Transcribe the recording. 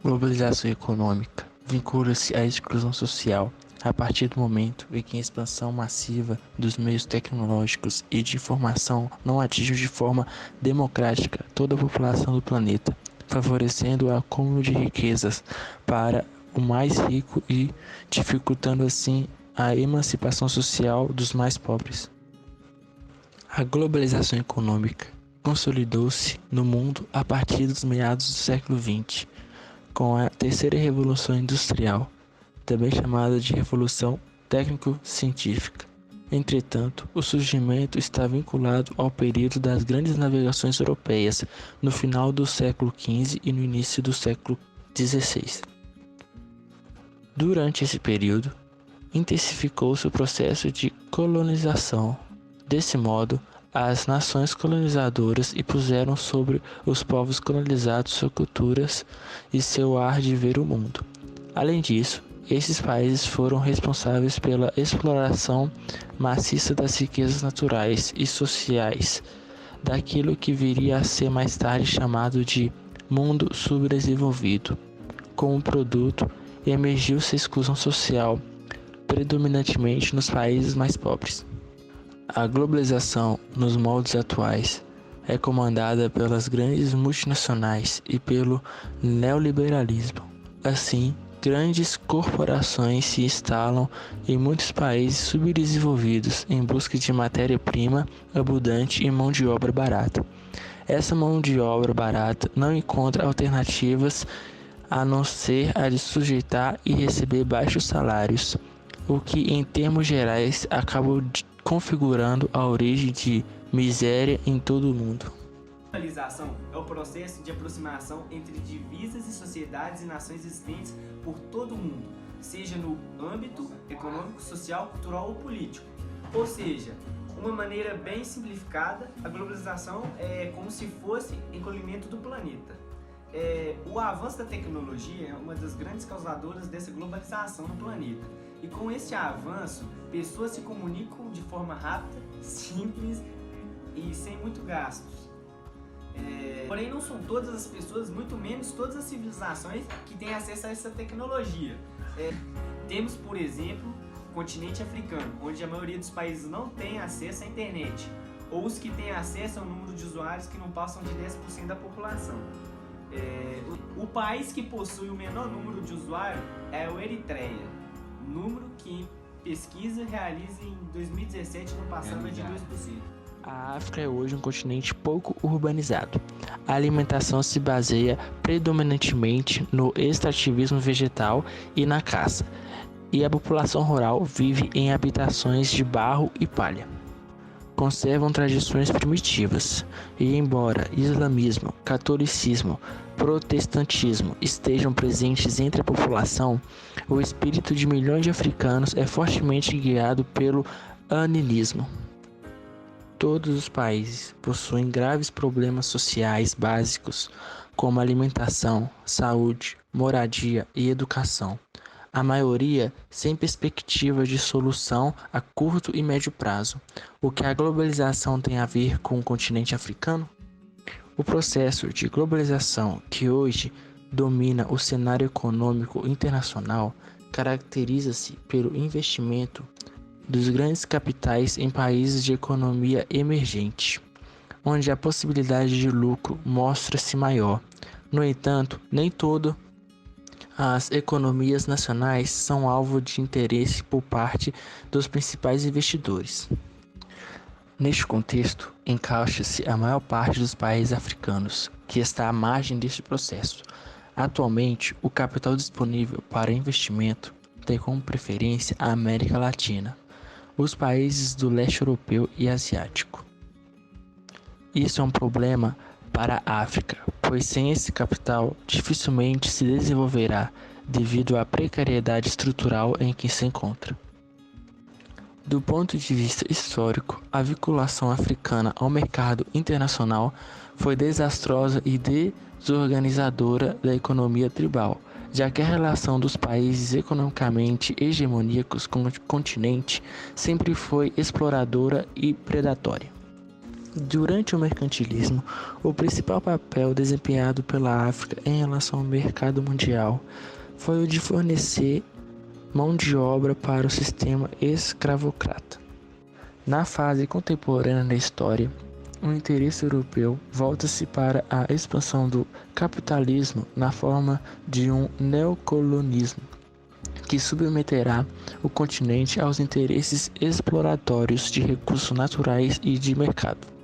Globalização econômica vincula-se à exclusão social a partir do momento em que a expansão massiva dos meios tecnológicos e de informação não atinge de forma democrática toda a população do planeta, favorecendo o acúmulo de riquezas para o mais rico e dificultando assim a emancipação social dos mais pobres. A globalização econômica consolidou-se no mundo a partir dos meados do século XX, com a terceira revolução industrial, também chamada de Revolução Técnico-Científica. Entretanto, o surgimento está vinculado ao período das grandes navegações europeias, no final do século XV e no início do século XVI. Durante esse período, intensificou-se o processo de colonização. Desse modo, as nações colonizadoras impuseram sobre os povos colonizados suas culturas e seu ar de ver o mundo. Além disso, esses países foram responsáveis pela exploração maciça das riquezas naturais e sociais daquilo que viria a ser mais tarde chamado de mundo subdesenvolvido. Como produto, emergiu-se a exclusão social, predominantemente nos países mais pobres. A globalização, nos moldes atuais, é comandada pelas grandes multinacionais e pelo neoliberalismo. Assim, grandes corporações se instalam em muitos países subdesenvolvidos em busca de matéria-prima abundante e mão de obra barata. Essa mão de obra barata não encontra alternativas a não ser a de sujeitar e receber baixos salários, o que, em termos gerais, acaba configurando a origem de miséria em todo o mundo. A globalização é o processo de aproximação entre divisas e sociedades e nações existentes por todo o mundo, seja no âmbito econômico, social, cultural ou político. Ou seja, uma maneira bem simplificada, a globalização é como se fosse encolhimento do planeta. O avanço da tecnologia é uma das grandes causadoras dessa globalização no planeta. E com esse avanço, pessoas se comunicam de forma rápida, simples e sem muito gastos. Porém, não são todas as pessoas, muito menos todas as civilizações que têm acesso a essa tecnologia. Temos, por exemplo, o continente africano, onde a maioria dos países não tem acesso à internet, ou os que têm acesso a um número de usuários que não passam de 10% da população. O país que possui o menor número de usuários é o Eritreia, número que em pesquisa realiza em 2017 não passava de 2%. A África é hoje um continente pouco urbanizado. A alimentação se baseia predominantemente no extrativismo vegetal e na caça, e a população rural vive em habitações de barro e palha. Conservam tradições primitivas, e embora islamismo, catolicismo, protestantismo estejam presentes entre a população, o espírito de milhões de africanos é fortemente guiado pelo animismo. Todos os países possuem graves problemas sociais básicos, como alimentação, saúde, moradia e educação. A maioria sem perspectiva de solução a curto e médio prazo. O que a globalização tem a ver com o continente africano? O processo de globalização que hoje domina o cenário econômico internacional caracteriza-se pelo investimento dos grandes capitais em países de economia emergente, onde a possibilidade de lucro mostra-se maior. No entanto, nem todas as economias nacionais são alvo de interesse por parte dos principais investidores. Neste contexto, encaixa-se a maior parte dos países africanos, que está à margem deste processo. Atualmente, o capital disponível para investimento tem como preferência a América Latina, os países do leste europeu e asiático. Isso é um problema para a África, pois sem esse capital dificilmente se desenvolverá devido à precariedade estrutural em que se encontra. Do ponto de vista histórico, a vinculação africana ao mercado internacional foi desastrosa e desorganizadora da economia tribal, já que a relação dos países economicamente hegemoníacos com o continente sempre foi exploradora e predatória. Durante o mercantilismo, o principal papel desempenhado pela África em relação ao mercado mundial foi o de fornecer mão de obra para o sistema escravocrata. Na fase contemporânea da história, o interesse europeu volta-se para a expansão do capitalismo na forma de um neocolonismo, que submeterá o continente aos interesses exploratórios de recursos naturais e de mercado.